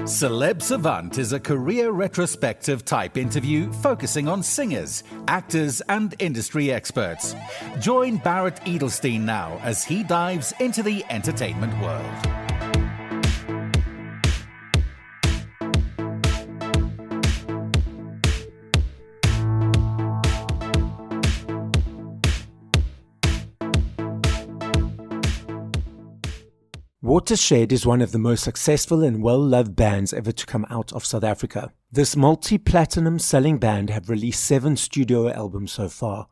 Celeb Savant is a career retrospective type interview focusing on singers, actors, and industry experts. Join Barrett Edelstein now as he dives into the entertainment world. Watershed is one of the most successful and well-loved bands ever to come out of South Africa. This multi-platinum selling band have released 7 studio albums so far,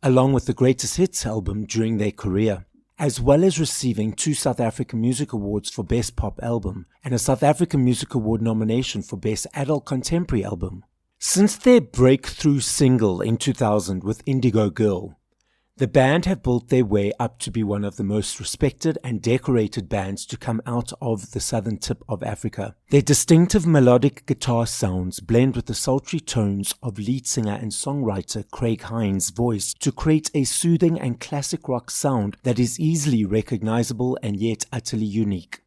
along with the Greatest Hits album during their career, as well as receiving 2 South African Music Awards for Best Pop Album and a South African Music Award nomination for Best Adult Contemporary Album. Since their breakthrough single in 2000 with Indigo Girl, the band have built their way up to be one of the most respected and decorated bands to come out of the southern tip of Africa. Their distinctive melodic guitar sounds blend with the sultry tones of lead singer and songwriter Craig Hinds' voice to create a soothing and classic rock sound that is easily recognizable and yet utterly unique.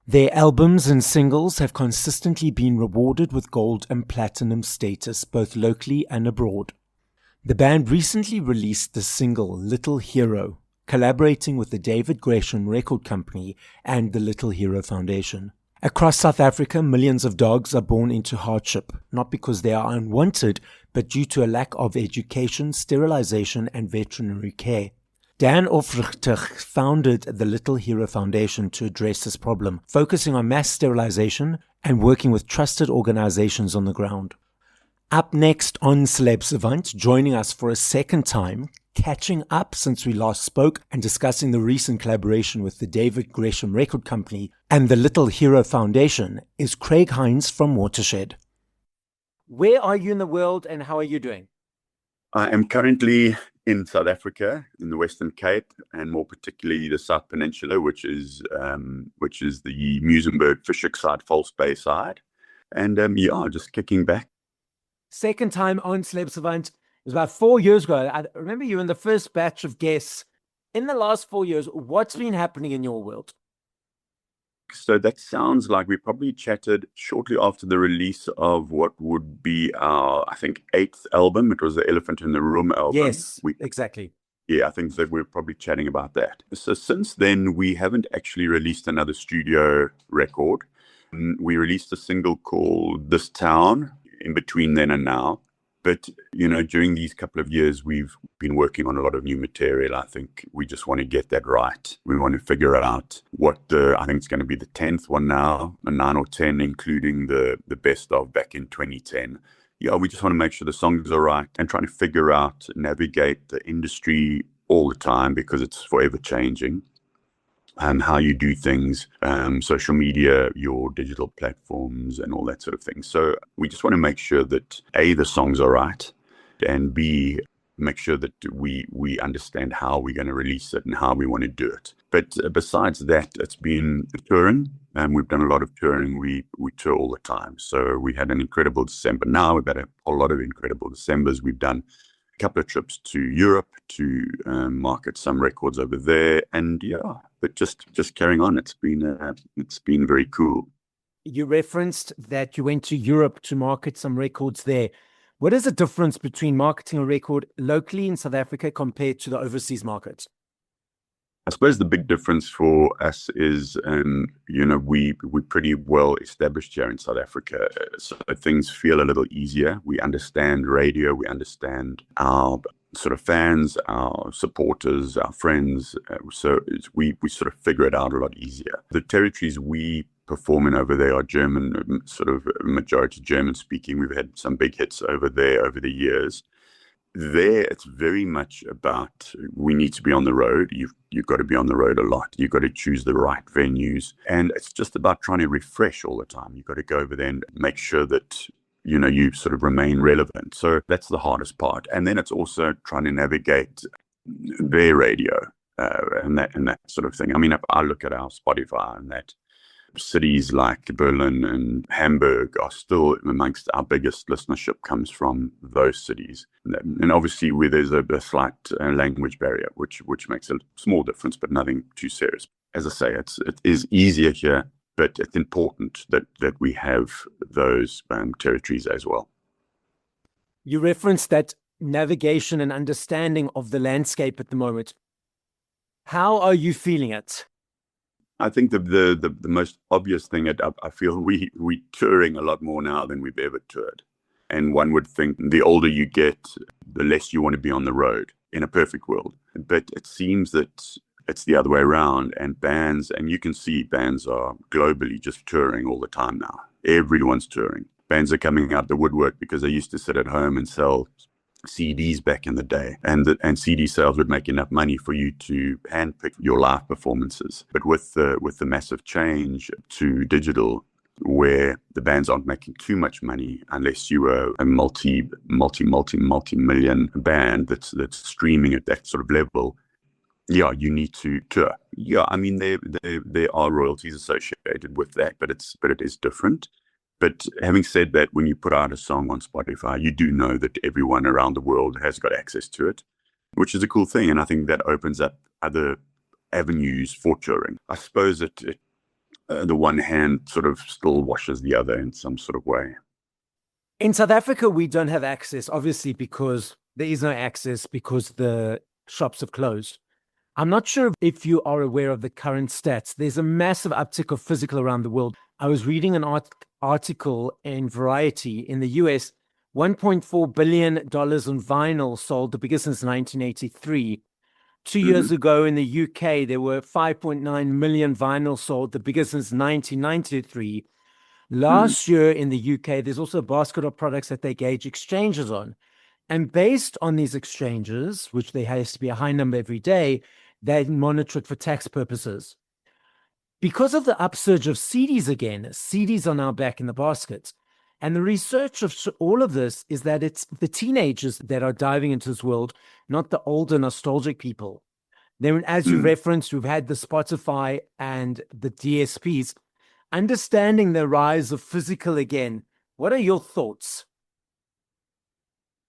Their albums and singles have consistently been rewarded with gold and platinum status both locally and abroad. The band recently released the single Little Hero, collaborating with the David Gresham record company and the Little Hero Foundation. Across South Africa, millions of dogs are born into hardship, not because they are unwanted, but due to a lack of education, sterilization, and veterinary care. Dan Ofrichtig founded the Little Hero Foundation to address this problem, focusing on mass sterilization and working with trusted organizations on the ground. Up next on Celeb Savant, joining us for a second time, catching up since we last spoke and discussing the recent collaboration with the David Gresham Record Company and the Little Hero Foundation, is Craig Hinds from Watershed. Where are you in the world and how are you doing? I am currently in South Africa, in the Western Cape, and more particularly the South Peninsula, which is the Muizenberg, Fisherkside, False Bay side. And just kicking back. Second time on Celeb Savant. It was about 4 years ago. I remember you in the first batch of guests. In the last 4 years, what's been happening in your world? So that sounds like we probably chatted shortly after the release of what would be our, I think, 8th album. It was the Elephant in the Room album. Yes, exactly. Yeah, I think that we're probably chatting about that. So since then, we haven't actually released another studio record. We released a single called This Town in between then and now. But, during these couple of years, we've been working on a lot of new material. I think we just want to get that right. We want to figure out I think it's going to be the 10th one now, a 9 or 10, including the best of back in 2010. Yeah, we just want to make sure the songs are right and trying to figure out, navigate the industry all the time because it's forever changing. How you do things, social media, your digital platforms, and all that sort of thing. So we just want to make sure that A, the songs are right, and B, make sure that we understand how we're going to release it and how we want to do it. But besides that, it's been touring, and we've done a lot of touring. We tour all the time. So we had an incredible December. Now we've had a whole lot of incredible Decembers. We've done couple of trips to Europe to market some records over there, and but just carrying on. It's been very cool. You referenced that you went to Europe to market some records there. What is the difference between marketing a record locally in South Africa compared to the overseas market? I suppose the big difference for us is, we're pretty well established here in South Africa, so things feel a little easier. We understand radio, we understand our sort of fans, our supporters, our friends, so we sort of figure it out a lot easier. The territories we perform in over there are German, sort of majority German speaking. We've had some big hits over there over the years. There, it's very much about we need to be on the road. You've got to be on the road a lot. You've got to choose the right venues. And it's just about trying to refresh all the time. You've got to go over there and make sure that, you sort of remain relevant. So that's the hardest part. And then it's also trying to navigate their radio and that sort of thing. I mean, if I look at our Spotify and that, cities like Berlin and Hamburg are still amongst our biggest listenership comes from those cities. And obviously where there's a slight language barrier, which makes a small difference, but nothing too serious. As I say, it is easier here but it's important that we have those territories as well. You referenced that navigation and understanding of the landscape at the moment. How are you feeling it? I think the most obvious thing, I feel we're touring a lot more now than we've ever toured. And one would think the older you get, the less you want to be on the road in a perfect world. But it seems that it's the other way around, and you can see bands are globally just touring all the time now. Everyone's touring. Bands are coming out the woodwork because they used to sit at home and sell CDs back in the day, and CD sales would make enough money for you to handpick your live performances. But with the massive change to digital, where the bands aren't making too much money unless you are a multi-million band that's streaming at that sort of level, yeah, you need to tour. Yeah, I mean there are royalties associated with that, but it is different. But having said that, when you put out a song on Spotify, you do know that everyone around the world has got access to it, which is a cool thing. And I think that opens up other avenues for touring. I suppose the one hand sort of still washes the other in some sort of way. In South Africa, we don't have access, obviously, because there is no access because the shops have closed. I'm not sure if you are aware of the current stats. There's a massive uptick of physical around the world. I was reading an article in Variety in the US, $1.4 billion on vinyl sold, the biggest since 1983. 2 years ago in the UK, there were 5.9 million vinyl sold, the biggest since 1993. Last year in the UK, there's also a basket of products that they gauge exchanges on. And based on these exchanges, which there has to be a high number every day, they monitor it for tax purposes. Because of the upsurge of CDs again, CDs are now back in the baskets. And the research of all of this is that it's the teenagers that are diving into this world, not the older nostalgic people. Then, as you referenced, we've had the Spotify and the DSPs. Understanding the rise of physical again, what are your thoughts?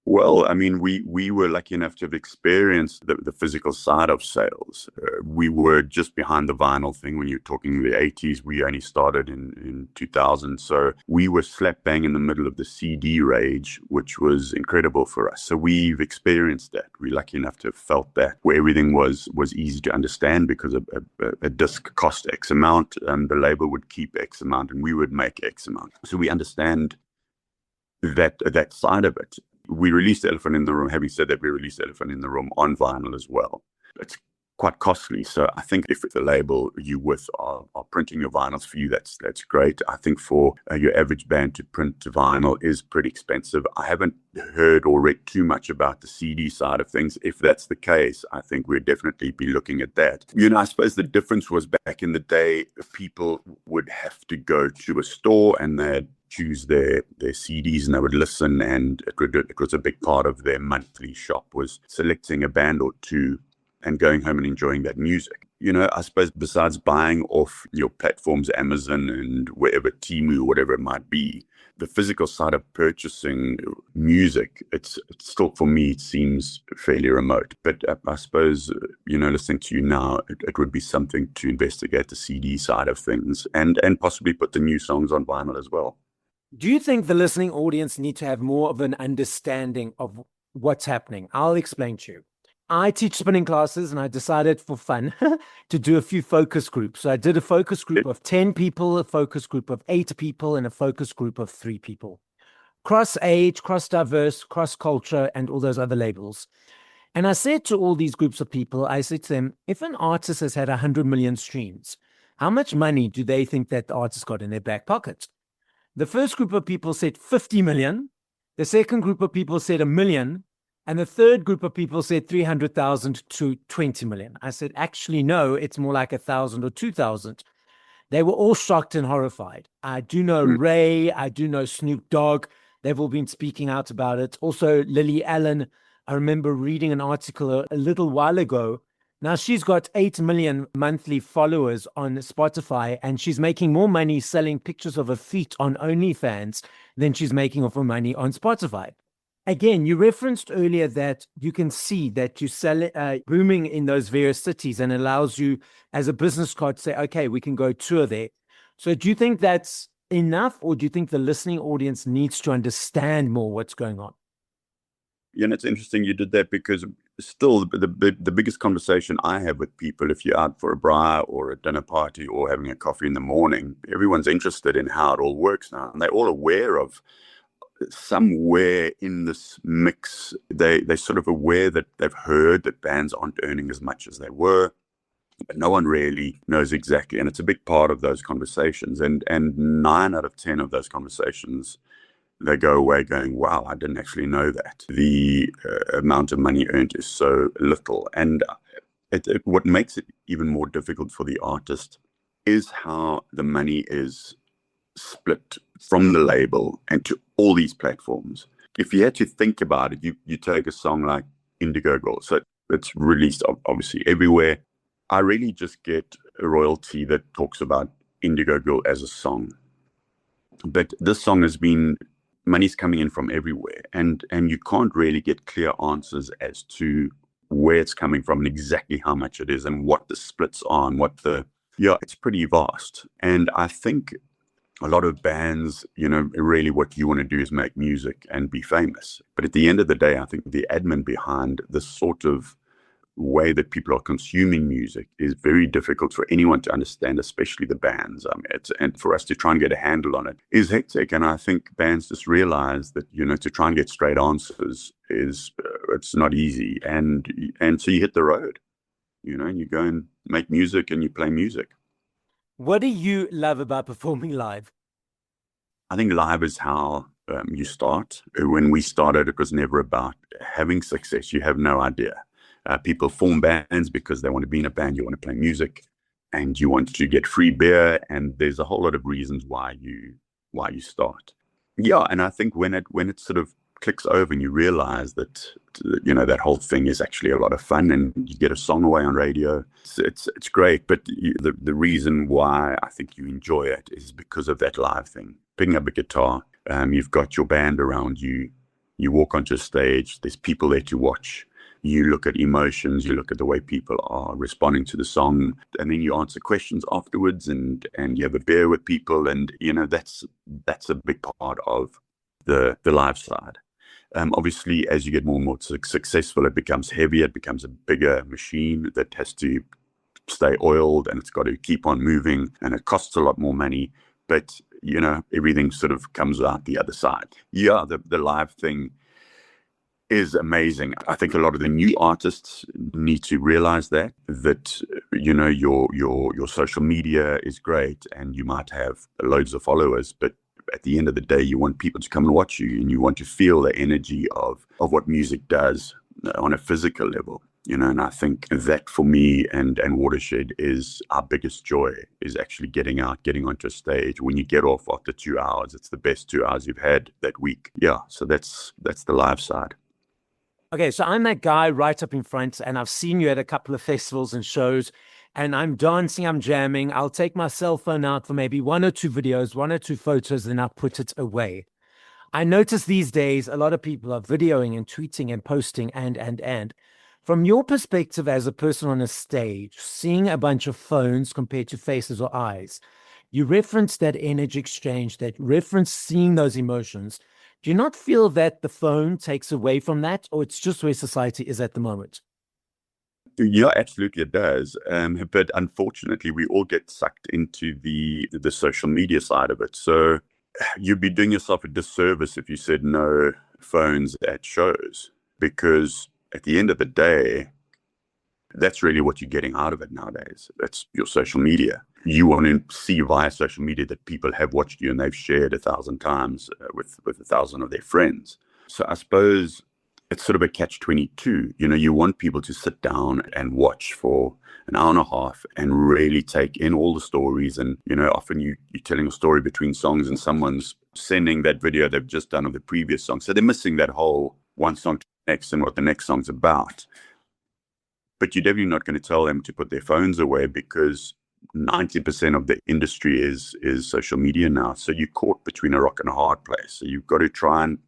Well, I mean, we were lucky enough to have experienced the physical side of sales. We were just behind the vinyl thing. When you're talking the 80s, we only started in 2000. So we were slap bang in the middle of the CD rage, which was incredible for us. So we've experienced that. We're lucky enough to have felt that, where everything was easy to understand because a disc cost X amount and the label would keep X amount and we would make X amount. So we understand that side of it. We released Elephant in the Room. Having said that, we released Elephant in the Room on vinyl as well. It's quite costly. So I think if the label you with are printing your vinyls for you, that's great. I think for your average band to print to vinyl is pretty expensive. I haven't heard or read too much about the CD side of things. If that's the case, I think we'd definitely be looking at that. You know, I suppose the difference was back in the day, people would have to go to a store and they'd choose their CDs and they would listen, and it was a big part of their monthly shop was selecting a band or two and going home and enjoying that music. You know, I suppose besides buying off your platforms, Amazon and wherever, Temu, whatever it might be, the physical side of purchasing music, it's still, for me, it seems fairly remote. But I suppose, you know, listening to you now, it would be something to investigate the CD side of things and possibly put the new songs on vinyl as well. Do you think the listening audience need to have more of an understanding of what's happening? I'll explain to you. I teach spinning classes and I decided for fun to do a few focus groups. So I did a focus group of 10 people, a focus group of 8 people, and a focus group of 3 people. Cross age, cross diverse, cross culture, and all those other labels. And I said to all these groups of people, I said to them, if an artist has had 100 million streams, how much money do they think that the artist got in their back pocket? The first group of people said 50 million. The second group of people said 1 million. And the third group of people said 300,000 to 20 million. I said, actually, no, it's more like 1,000 or 2,000. They were all shocked and horrified. I do know Ray. I do know Snoop Dogg. They've all been speaking out about it. Also, Lily Allen. I remember reading an article a little while ago. Now, she's got 8 million monthly followers on Spotify, and she's making more money selling pictures of her feet on OnlyFans than she's making of her money on Spotify. Again, you referenced earlier that you can see that you sell booming in those various cities and allows you as a business card to say, okay, we can go tour there. So do you think that's enough, or do you think the listening audience needs to understand more what's going on? Yeah, and it's interesting you did that, because still the biggest conversation I have with people, if you're out for a braai or a dinner party or having a coffee in the morning, everyone's interested in how it all works now. And they're all aware of somewhere in this mix, they're sort of aware that they've heard that bands aren't earning as much as they were, but no one really knows exactly. And it's a big part of those conversations. And 9 out of 10 of those conversations, they go away going, wow, I didn't actually know that. The amount of money earned is so little. And what makes it even more difficult for the artist is how the money is split from the label and to all these platforms. If you had to think about it, you take a song like Indigo Girl, so it's released obviously everywhere. I really just get a royalty that talks about Indigo Girl as a song. But this song has been, money's coming in from everywhere, and you can't really get clear answers as to where it's coming from and exactly how much it is and what the splits are and it's pretty vast. And I think a lot of bands, really what you want to do is make music and be famous. But at the end of the day, I think the admin behind this sort of way that people are consuming music is very difficult for anyone to understand, especially the bands. And for us to try and get a handle on it is hectic. And I think bands just realize that, to try and get straight answers it's not easy. And so you hit the road, and you go and make music and you play music. What do you love about performing live? I think live is how you start. When we started, it was never about having success. You have no idea. People form bands because they want to be in a band, you want to play music, and you want to get free beer, and there's a whole lot of reasons why you start. Yeah, and I think when it sort of clicks over and you realize that that whole thing is actually a lot of fun, and you get a song away on radio, it's great. But the reason why I think you enjoy it is because of that live thing. Picking up a guitar, you've got your band around you, you walk onto a stage, there's people there to watch. You look at emotions, you look at the way people are responding to the song, and then you answer questions afterwards, and you have a beer with people, and that's a big part of the live side. Obviously, as you get more and more successful, it becomes heavier, it becomes a bigger machine that has to stay oiled, and it's got to keep on moving, and it costs a lot more money, but everything sort of comes out the other side. Yeah, the live thing is amazing. I think a lot of the new artists need to realize that your social media is great and you might have loads of followers, but at the end of the day, you want people to come and watch you, and you want to feel the energy of what music does on a physical level. And I think that for me and Watershed is our biggest joy, is actually getting out, getting onto a stage. When you get off after 2 hours, it's the best 2 hours you've had that week. Yeah, so that's the live side. Okay, so I'm that guy right up in front, and I've seen you at a couple of festivals and shows, and I'm dancing, I'm jamming. I'll take my cell phone out for maybe 1 or 2 videos, 1 or 2 photos, then I'll put it away. I notice these days a lot of people are videoing and tweeting and posting and. From your perspective as a person on a stage, seeing a bunch of phones compared to faces or eyes, you reference that energy exchange, that reference seeing those emotions. Do you not feel that the phone takes away from that, or it's just where society is at the moment? Yeah, absolutely it does. But unfortunately, we all get sucked into the social media side of it. So you'd be doing yourself a disservice if you said no phones at shows, because at the end of the day, that's really what you're getting out of it nowadays. That's your social media. You want to see via social media that people have watched you and they've shared 1,000 times with 1,000 of their friends. So I suppose it's sort of a catch-22. You want people to sit down and watch for an hour and a half and really take in all the stories. And, often you're telling a story between songs and someone's sending that video they've just done of the previous song. So they're missing that whole one song to the next and what the next song's about. But you're definitely not going to tell them to put their phones away, because 90% of the industry is social media now. So you're caught between a rock and a hard place. So you've got to try and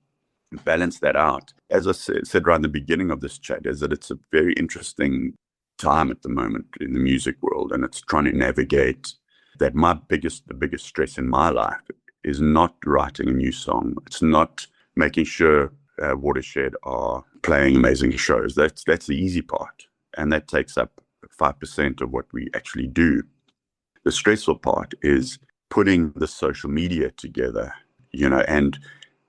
balance that out. As I said right in the beginning of this chat, is that it's a very interesting time at the moment in the music world, and it's trying to navigate that the biggest stress in my life is not writing a new song. It's not making sure Watershed are playing amazing shows. That's the easy part, and that takes up 5% of what we actually do. The stressful part is putting the social media together, and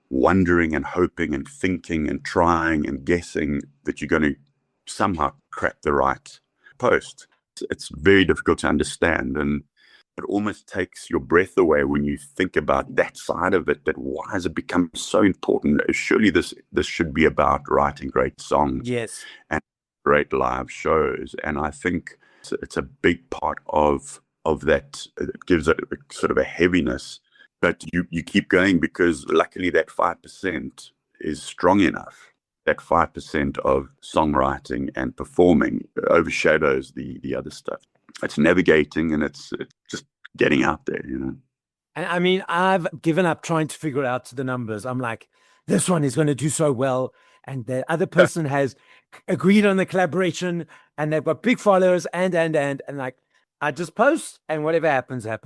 wondering and hoping and thinking and trying and guessing that you're going to somehow crack the right post. It's very difficult to understand, and it almost takes your breath away when you think about that side of it, that why has it become so important? Surely this should be about writing great songs, yes, and great live shows. And I think it's a big part of that. It gives it sort of a heaviness, but you keep going because luckily that 5% is strong enough. That 5% of songwriting and performing overshadows the other stuff. It's navigating, and it's just getting out there, And I mean, I've given up trying to figure out the numbers. I'm like, this one is going to do so well, and the other person has agreed on the collaboration, and they've got big followers, and like, I just post, and whatever happens. I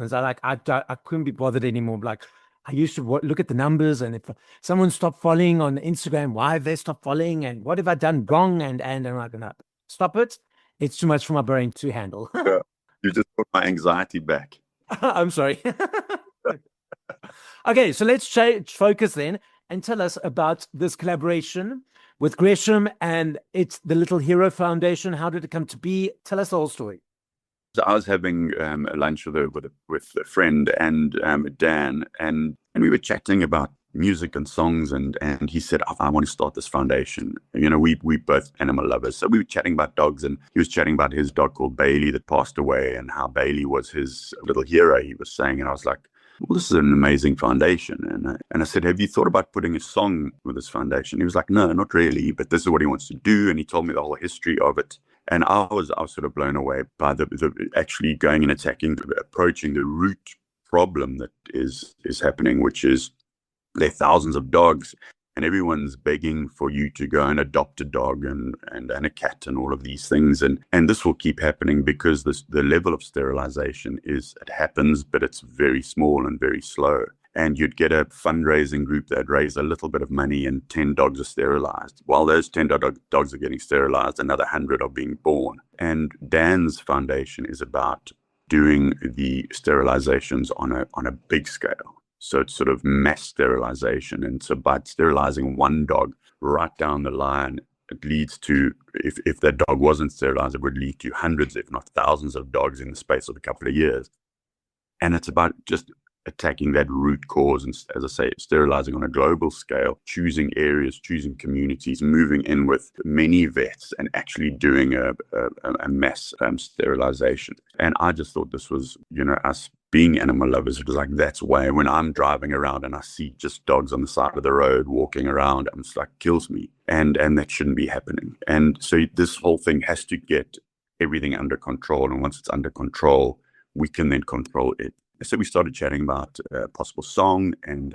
couldn't be bothered anymore. Like, I used to look at the numbers, and if someone stopped following on Instagram, why have they stopped following, and what have I done wrong? And I'm like, no, stop it. It's too much for my brain to handle. You just put my anxiety back. I'm sorry. Okay, so let's focus then and tell us about this collaboration with Gresham, and it's the Little Hero Foundation. How did it come to be? Tell us the whole story. So I was having a lunch with a friend and Dan, and we were chatting about music and songs, and he said, I want to start this foundation. We both animal lovers, so we were chatting about dogs, and he was chatting about his dog called Bailey that passed away, and how Bailey was his little hero, he was saying. And I was like, well, this is an amazing foundation. And I said, have you thought about putting a song with this foundation? He was like, no, not really, but this is what he wants to do. And he told me the whole history of it. And I was sort of blown away by the actually going and approaching the root problem that is happening, which is there are thousands of dogs, and everyone's begging for you to go and adopt a dog and a cat and all of these things. And this will keep happening because the level of sterilization it happens, but it's very small and very slow. And you'd get a fundraising group that raise a little bit of money, and 10 dogs are sterilized. While those 10 dogs are getting sterilized, another 100 are being born. And Dan's foundation is about doing the sterilizations on a big scale. So it's sort of mass sterilization. And so by sterilizing one dog right down the line, it leads to, if that dog wasn't sterilized, it would lead to hundreds, if not thousands of dogs in the space of a couple of years. And it's about just attacking that root cause, and as I say, sterilizing on a global scale, choosing areas, choosing communities, moving in with many vets, and actually doing a mass sterilization. And I just thought this was, us being animal lovers, it was like, that's why when I'm driving around and I see just dogs on the side of the road walking around, I'm just like, kills me, and that shouldn't be happening. And so this whole thing has to get everything under control, and once it's under control, we can then control it. So we started chatting about a possible song, and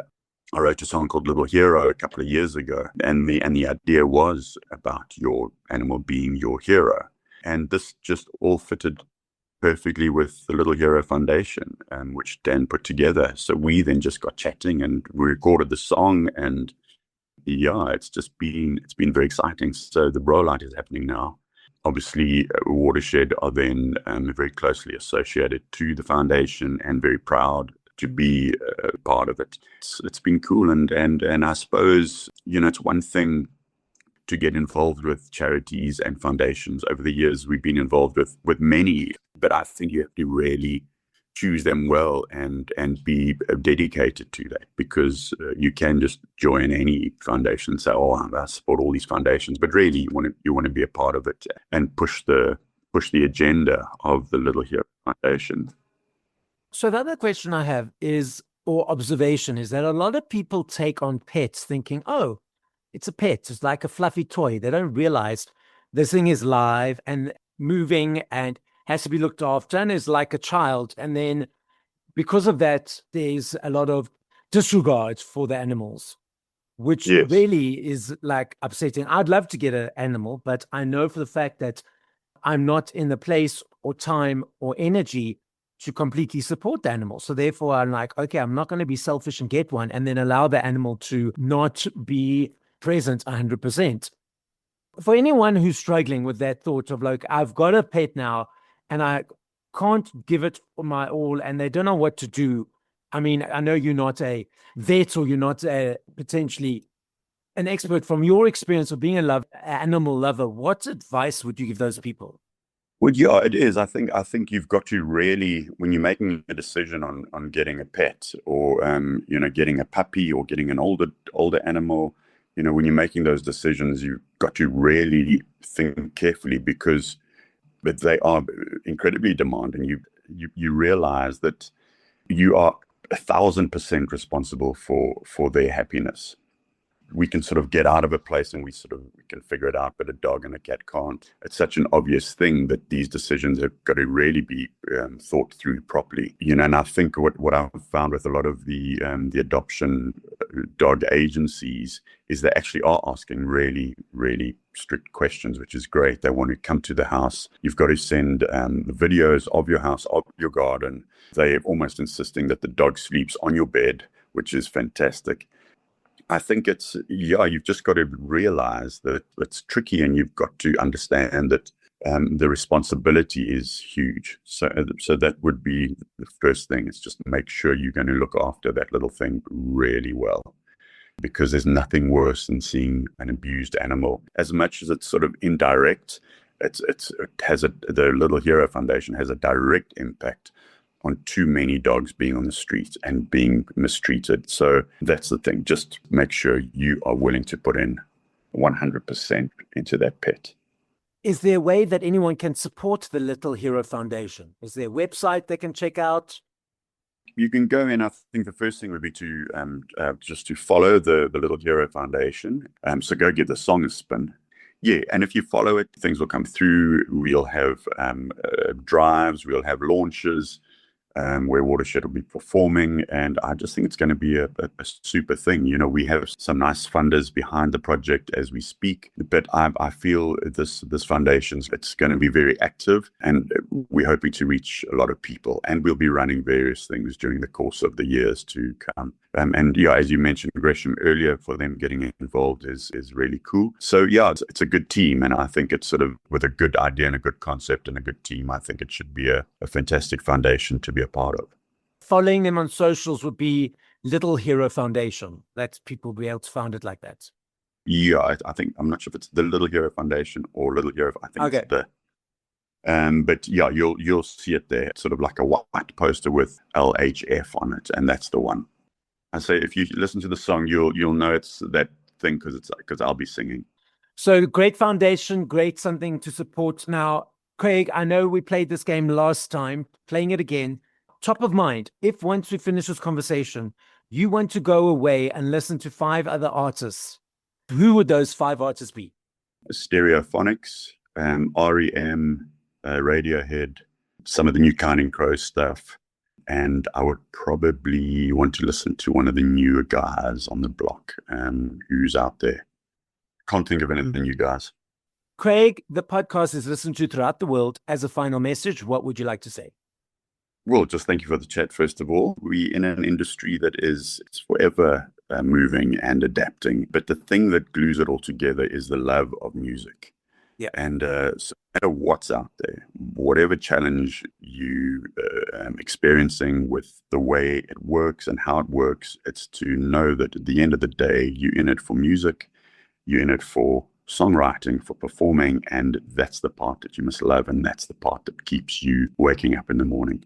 I wrote a song called Little Hero a couple of years ago. And the idea was about your animal being your hero. And this just all fitted perfectly with the Little Hero Foundation, which Dan put together. So we then just got chatting, and we recorded the song, and yeah, it's been very exciting. So the rollout is happening now. Obviously, Watershed are then very closely associated to the foundation, and very proud to be a part of it. It's been cool, and I suppose, it's one thing to get involved with charities and foundations. Over the years, we've been involved with many, but I think you have to really choose them well and be dedicated to that, because you can just join any foundation and say, oh, I support all these foundations, but really you want to be a part of it and push the agenda of the Little Hero Foundation. So the other question I have is, or observation, is that a lot of people take on pets thinking, oh, it's a pet, it's like a fluffy toy. They don't realize this thing is live and moving and has to be looked after, and is like a child. And then because of that, there's a lot of disregard for the animals, which really is like upsetting. I'd love to get an animal, but I know for the fact that I'm not in the place or time or energy to completely support the animal. So therefore, I'm like, okay, I'm not going to be selfish and get one and then allow the animal to not be present 100%. For anyone who's struggling with that thought of like, I've got a pet now and I can't give it my all and they don't know what to do. I mean, I know you're not a vet or you're not potentially an expert. From your experience of being animal lover, what advice would you give those people? Well, yeah, it is. I think you've got to really, when you're making a decision on getting a pet or getting a puppy or getting an older animal, when you're making those decisions, you've got to really think carefully because they are incredibly demanding. You realize that you are 1,000% responsible for their happiness. We can sort of get out of a place and we can figure it out, but a dog and a cat can't. It's such an obvious thing that these decisions have got to really be thought through properly. And I think what I've found with a lot of the adoption dog agencies is they actually are asking really, really strict questions, which is great. They want to come to the house. You've got to send videos of your house, of your garden. They're almost insisting that the dog sleeps on your bed, which is fantastic. I think you've just got to realize that it's tricky and you've got to understand that the responsibility is huge. So that would be the first thing. It's just make sure you're going to look after that little thing really well, because there's nothing worse than seeing an abused animal. As much as it's sort of indirect, the Little Hero Foundation has a direct impact on too many dogs being on the street and being mistreated. So that's the thing. Just make sure you are willing to put in 100% into that pet. Is there a way that anyone can support the Little Hero Foundation? Is there a website they can check out? You can go in. I think the first thing would be to just to follow the Little Hero Foundation. So go give the song a spin. Yeah, and if you follow it, things will come through. We'll have drives. We'll have launches. Where Watershed will be performing, and I just think it's going to be a super thing. We have some nice funders behind the project as we speak, but I feel this foundation, it's going to be very active, and we're hoping to reach a lot of people, and we'll be running various things during the course of the years to come. And yeah, as you mentioned, Gresham earlier, for them getting involved is really cool. So yeah, it's a good team, and I think it's sort of with a good idea and a good concept and a good team, I think it should be a fantastic foundation to be a part of. Following them on socials would be Little Hero Foundation. That people will be able to find it like that. Yeah, I think, I'm not sure if it's the Little Hero Foundation or Little Hero. I think okay. It's the. But yeah, you'll see it there. It's sort of like a white poster with LHF on it, and that's the one. I say if you listen to the song, you'll know it's that thing because I'll be singing. So great foundation, great something to support. Now, Craig, I know we played this game last time, playing it again. Top of mind, if once we finish this conversation, you want to go away and listen to 5 other artists, who would those 5 artists be? Stereophonics, REM, Radiohead, some of the new Counting Crows stuff. And I would probably want to listen to one of the newer guys on the block who's out there. Can't think of any of the new guys. Craig, the podcast is listened to throughout the world. As a final message, what would you like to say? Well, just thank you for the chat, first of all. We're in an industry that it's forever moving and adapting. But the thing that glues it all together is the love of music. Yeah. And so no matter what's out there, whatever challenge you experiencing with the way it works and how it works, it's to know that at the end of the day, you're in it for music, you're in it for songwriting, for performing, and that's the part that you must love, and that's the part that keeps you waking up in the morning.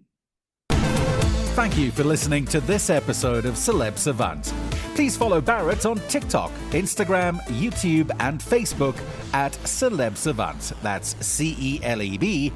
Thank you for listening to this episode of Celeb Savant. Please follow Barrett on TikTok, Instagram, YouTube, and Facebook at Celeb Savant. That's CelebSavant.